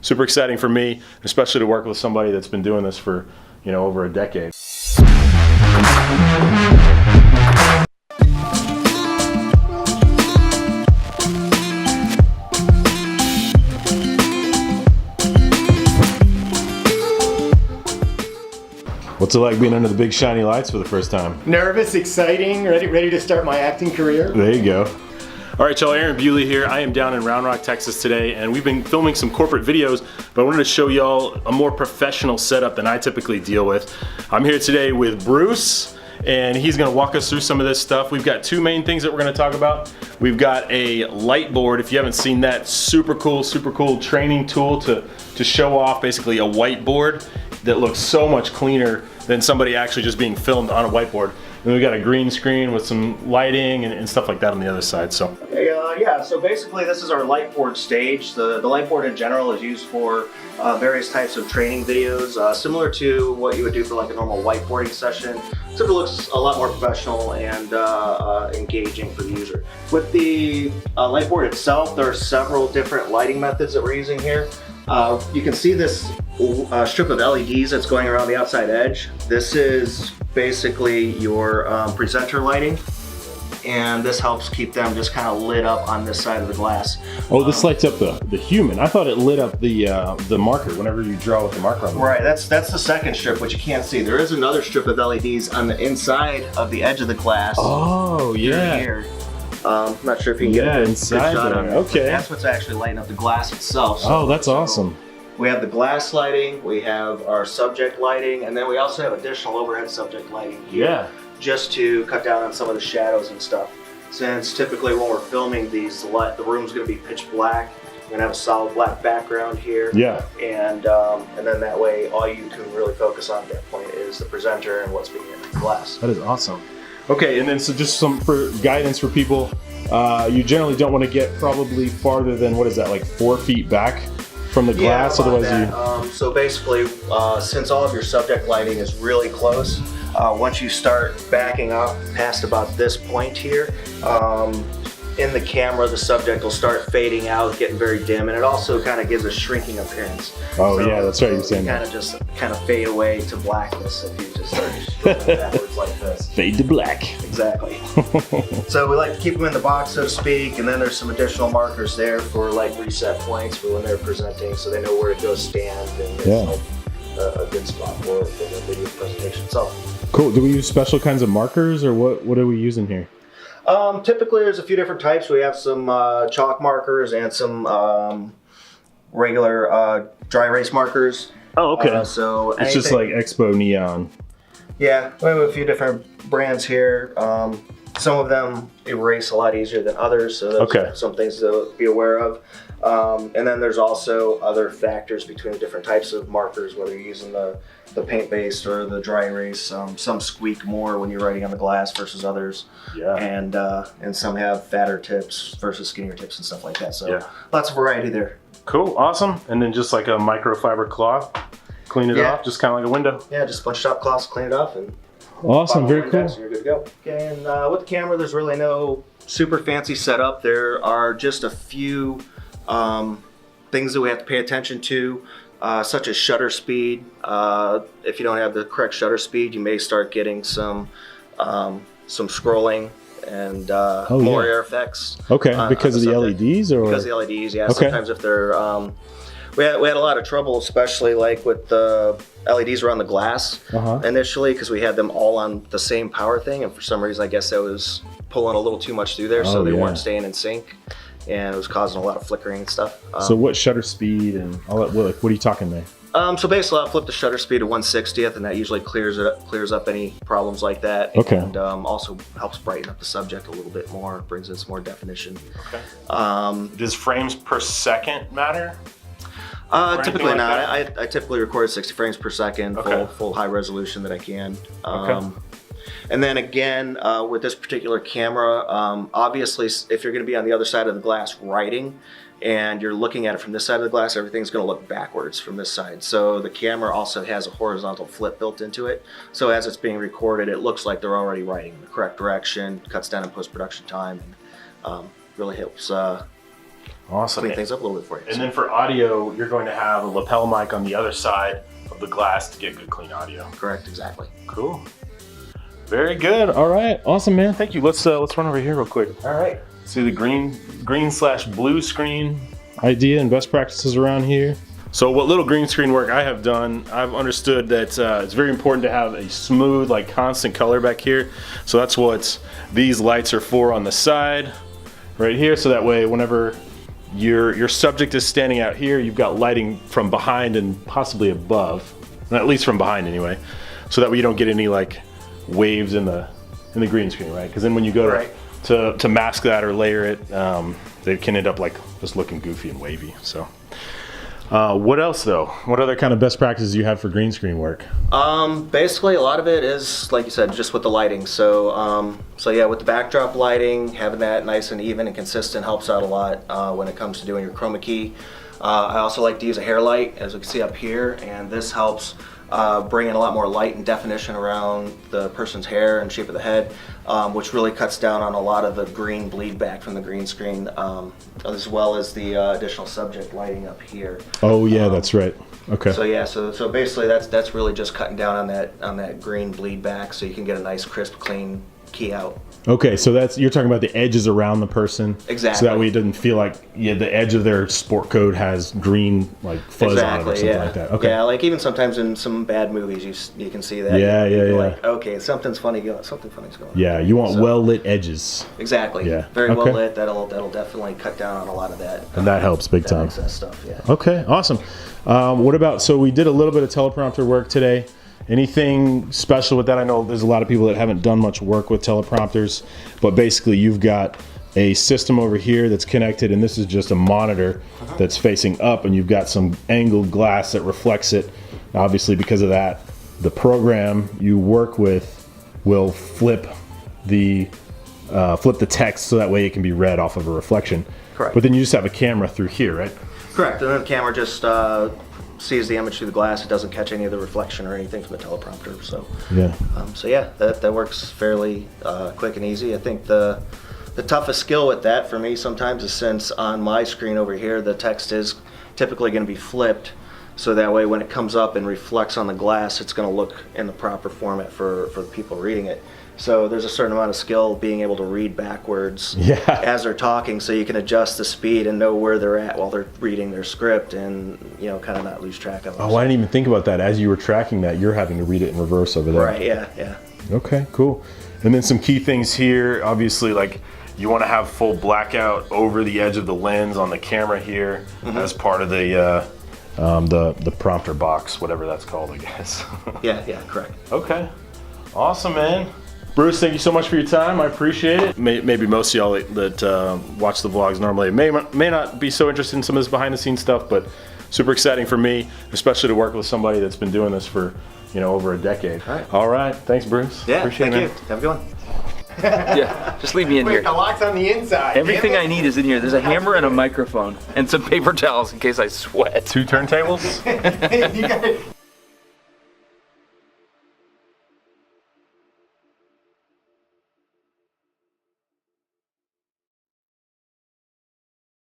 super exciting for me, especially to work with somebody that's been doing this for, over a decade. What's it like being under the big shiny lights for the first time? Nervous, exciting, ready to start my acting career. There you go. All right, y'all, Aaron Bewley here. I am down in Round Rock, Texas today, and we've been filming some corporate videos, but I wanted to show y'all a more professional setup than I typically deal with. I'm here today with Bruce, and he's gonna walk us through some of this stuff. We've got two main things that we're gonna talk about. We've got a light board. If you haven't seen that, super cool training tool to show off basically a whiteboard that looks so much cleaner than somebody actually just being filmed on a whiteboard. And we've got a green screen with some lighting and stuff like that on the other side. So yeah, so basically this is our light board stage. The light board in general is used for various types of training videos, similar to what you would do for like a normal whiteboarding session, except it looks a lot more professional and engaging for the user. With the light board itself, there are several different lighting methods that we're using here. You can see this strip of LEDs that's going around the outside edge. This is basically your presenter lighting, and this helps keep them just kind of lit up on this side of the glass. Oh, this lights up the human. I thought it lit up the marker whenever you draw with the marker on the Right, that's the second strip, which you can't see. There is another strip of LEDs on the inside of the edge of the glass. Oh, yeah. Here. I'm not sure if you can get a inside good shot there. on it. Okay. That's what's actually lighting up the glass itself. Oh, that's awesome. We have the glass lighting, we have our subject lighting, and then we also have additional overhead subject lighting here. Yeah. Just to cut down on some of the shadows and stuff. Since typically when we're filming these, the room's going to be pitch black. We're going to have a solid black background here. Yeah. And then that way all you can really focus on at that point is the presenter and what's being in the glass. That is awesome. Okay, and then so just some for guidance for people, you generally don't want to get probably farther than, what is that, like 4 feet back from the glass? Yeah, Otherwise so basically, since all of your subject lighting is really close, once you start backing up past about this point here, in the camera the subject will start fading out, getting very dim, and it also kind of gives a shrinking appearance. Oh, so, yeah, that's right, you're saying that. Kind of fade away to blackness if you just start going backwards like this. Fade to black. Exactly. So we like to keep them in the box, so to speak, and then there's some additional markers there for like reset points for when they're presenting, so they know where to go stand, and it's like a good spot for the video presentation itself. Cool. Do we use special kinds of markers, or what are we using here? Typically there's a few different types. We have some chalk markers and some regular dry erase markers. Oh, okay. So it's just like Expo Neon. Yeah, we have a few different brands here. Some of them erase a lot easier than others, so those some things to be aware of. And then there's also other factors between the different types of markers, whether you're using the paint-based or the dry erase. Some squeak more when you're writing on the glass versus others. Yeah. And some have fatter tips versus skinnier tips and stuff like that. So lots of variety there. Cool, awesome. And then just like a microfiber cloth, clean it off, just kind of like a window. Yeah, just a bunch of top cloths, clean it off, and awesome, very cool. So you're good to go. Okay, and with the camera, there's really no super fancy setup. There are just a few things that we have to pay attention to, such as shutter speed. If you don't have the correct shutter speed, you may start getting some scrolling and more air effects. Okay, because of the LEDs, or because of the LEDs, yeah. Okay. Sometimes if they're we had a lot of trouble, especially like with the LEDs around the glass initially, because we had them all on the same power thing, and for some reason I guess that was pulling a little too much through there, so they weren't staying in sync, and it was causing a lot of flickering and stuff. So what shutter speed and all that? What are you talking there? So basically, I'll flip the shutter speed to 1/60th, and that usually clears up any problems like that. Okay. And also helps brighten up the subject a little bit more, brings in some more definition. Okay. Does frames per second matter? Typically like not. I typically record 60 frames per second, full high resolution that I can. And then again, with this particular camera, obviously, if you're going to be on the other side of the glass writing, and you're looking at it from this side of the glass, everything's going to look backwards from this side. So the camera also has a horizontal flip built into it. So as it's being recorded, it looks like they're already writing in the correct direction, cuts down on post-production time, and really helps Awesome. clean things up a little bit for you. And then for audio, you're going to have a lapel mic on the other side of the glass to get good clean audio. Correct, exactly. Cool. Very good. All right. Awesome, man. Thank you. Let's run over here real quick. All right. See the green/blue screen idea and best practices around here. So what little green screen work I have done, I've understood that it's very important to have a smooth, like constant color back here. So that's what these lights are for on the side right here. So that way, whenever your subject is standing out here, you've got lighting from behind and possibly above, at least from behind anyway. So that way you don't get any like waves in the green screen, right? Because then when you go to mask that or layer it, they can end up like just looking goofy and wavy. So. What else though? What other kind of best practices do you have for green screen work? Basically a lot of it is, like you said, just with the lighting. So yeah, with the backdrop lighting, having that nice and even and consistent helps out a lot when it comes to doing your chroma key. I also like to use a hair light, as we can see up here, and this helps bring in a lot more light and definition around the person's hair and shape of the head, which really cuts down on a lot of the green bleed back from the green screen, as well as the additional subject lighting up here. Oh yeah, that's right. Okay. So yeah, so basically that's really just cutting down on that green bleed back, so you can get a nice crisp, clean key out. Okay, so you're talking about the edges around the person. Exactly. So that way it doesn't feel like the edge of their sport coat has green like fuzz on it or something like that. Okay. Yeah, like even sometimes in some bad movies you can see that. Yeah. Like, okay, something's funny's going on. Yeah, you want well lit edges. Exactly. Yeah. Very well lit. That'll definitely cut down on a lot of that. And that helps big time. Excess stuff. Yeah. Okay, awesome. What about, so we did a little bit of teleprompter work today. Anything special with that? I know there's a lot of people that haven't done much work with teleprompters, but basically you've got a system over here that's connected, and this is just a monitor that's facing up, and you've got some angled glass that reflects it. Obviously, because of that, the program you work with will flip the text so that way it can be read off of a reflection. Correct. But then you just have a camera through here, right? Correct. And then the camera just sees the image through the glass. It doesn't catch any of the reflection or anything from the teleprompter. So yeah. That works fairly quick and easy. I think the toughest skill with that for me sometimes is, since on my screen over here the text is typically going to be flipped, so that way when it comes up and reflects on the glass, it's going to look in the proper format for the people reading it. So there's a certain amount of skill being able to read backwards as they're talking, so you can adjust the speed and know where they're at while they're reading their script, and kind of not lose track of them. Oh, I didn't even think about that. As you were tracking that, you're having to read it in reverse over there. Right, yeah. Okay, cool. And then some key things here, obviously, like you want to have full blackout over the edge of the lens on the camera here as part of the prompter box, whatever that's called, I guess. Yeah, correct. Okay, awesome, man. Bruce, thank you so much for your time. I appreciate it. Maybe most of y'all that watch the vlogs normally may not be so interested in some of this behind the scenes stuff, but super exciting for me, especially to work with somebody that's been doing this for over a decade. All right. Thanks, Bruce. Yeah, appreciate thank it, you. Have a good one. Yeah, just leave me in here. The lock's on the inside. Everything I need is in here. There's a hammer and a microphone and some paper towels in case I sweat. 2 turntables?